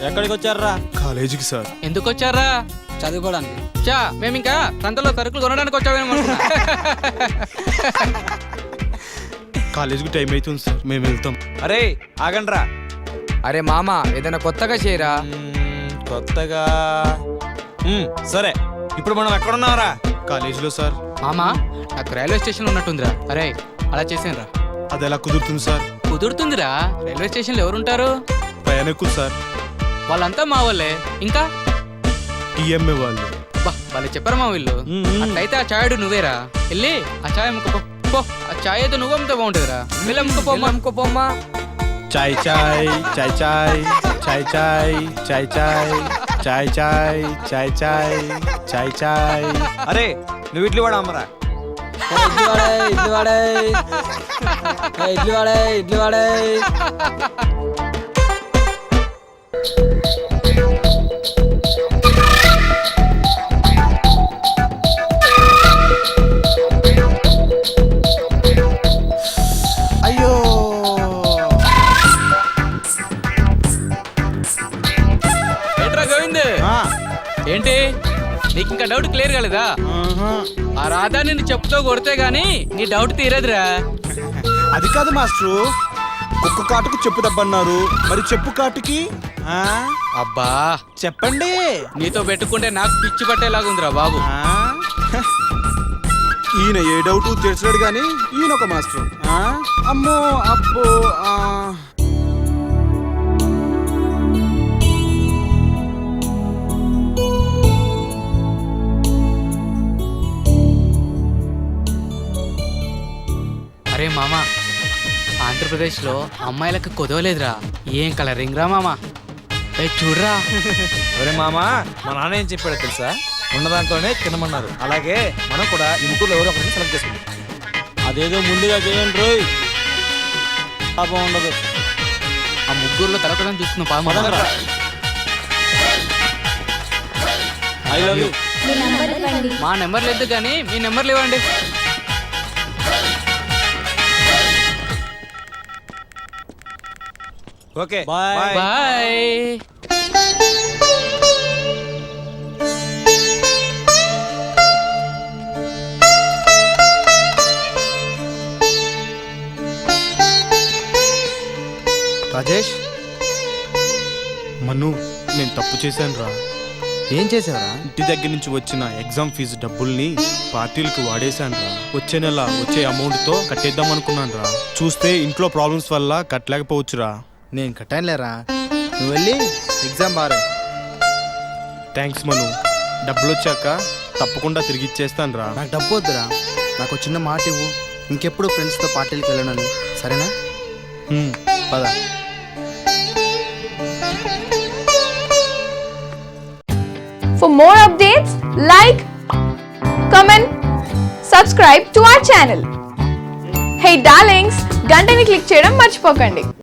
ఎక్కడికి వచ్చారా? కాలేజీకి సార్. ఎందుకు వచ్చారా? చదువుకోవడానికి. చా మేము ఇంకా సంతలో సరుకులు కొనడానికి వచ్చామేమో. కాలేజీకి టైం అవుతుంది సార్, మేము వెళ్తాం. అరే ఆగండ్రా. అరే మామ ఏదైనా కొత్తగా చేయరా. కొత్తగా సరే, ఇప్పుడు మనం ఎక్కడున్నావురా? కాలేజీలో సార్. మామా నాకు రైల్వే స్టేషన్ ఉన్నట్టుందిరా. అరే అలా చేసానురా. అది ఎలా కుదురుతుంది సార్? కుదురుతుందిరా. రైల్వే స్టేషన్లో ఎవరుంటారు? ప్రయాణికులు సార్. వాళ్ళంతా మా వాళ్ళే. ఇంకా టీఎంఏ వాళ్ళు. వాళ్ళు చెప్పారు మా వీళ్ళు. అట్లయితే ఆ చాయడు నువ్వేరా. వెళ్ళి ఆ చాయ్ అమ్ముకోపో. పో, ఆ చాయ్ అయితే నువ్వు అమ్ముతా బాగుంటుందిరా. వెళ్ళి అమ్ముకోపోమ్మా. అమ్ముకోపోమ్మా. చాయ్ చాయ్ చాయ్ చాయ్ చాయ్ చాయ్ చాయ్ చాయ్ చాయ్ చాయ్ చాయ్ చాయ్ చాయ్ చాయ్. అరే నువ్వు ఇడ్లీ వాడు అమ్మరా. ఇడ్లీ వాడే ఇడ్లీ వాడే ఇడ్లీ వాడే. అయ్యో ఏంట్రా గోవింద్? ఏంటి నీకు ఇంకా డౌట్ క్లియర్ కాలేదా? ఆ రాధా నిన్ను చెప్పుతో కొడితే గానీ నీ డౌట్ తీరేదురా. అది కాదు మాస్టరు, కుక్క కాటుకు చెప్పు దబ్బన్నారు, మరి చెప్పు కాటుకి అబ్బా చెప్పండి. నీతో పెట్టుకుంటే నాకు పిచ్చి పట్టేలాగుందిరా బాబు. ఈయన ఏ డౌట్ తెరిచాడు గాని ఈయన ఒక మాస్టర్. అమ్మో అబ్బో. అరే మామా, ఆంధ్రప్రదేశ్లో అమ్మాయిలకు కుదవలేదురా. ఏం కలరింగ్ రా మామా. చూడరా. ఒరే మామా, మా నాన్న ఏం చెప్పాడో తెలుసా? ఉన్న దాంట్లోనే తినమన్నారు. అలాగే మనం కూడా ఈ ముగ్గురు ఎవరో ఒకరిని సెలెక్ట్ చేసుకుంటాం. అదేదో ముందుగా చేయండి రోయ్, పాపం ఉండదు. ఆ ముగ్గురులో తలకడం చూసుకున్నాం పాపం. I love you. మా నెంబర్ లేదు కానీ మీ నెంబర్లు ఇవ్వండి. Okay bye bye. Rajesh, Manu నేను తప్పు చేశాను రా. ఏం చేసావరా? ఇంటి దగ్గర నుంచి వచ్చిన ఎగ్జామ్ ఫీజు డబ్బుల్ని పార్టీలకు వాడేశాను రా. వచ్చే నెల వచ్చే అమౌంట్తో కట్టేద్దాం అనుకున్నాను రా. చూస్తే ఇంట్లో ప్రాబ్లమ్స్ వల్ల కట్టలేకపోవచ్చురా. నేను కట్టానులేరా, నువ్వు వెళ్ళి ఎగ్జామ్ బారే. థ్యాంక్స్ మను, డబ్బులు వచ్చాక తప్పకుండా తిరిగి ఇచ్చేస్తాను రా. నాకు డబ్బు వద్దురా, నాకు చిన్న మాట ఇవ్వు. ఇంకెప్పుడు ఫ్రెండ్స్తో పార్టీలకు వెళ్ళను, సరేనా? పద. For more updates, like, comment, subscribe to our channel. Hey darlings, గంటని click చేయడం మర్చిపోకండి.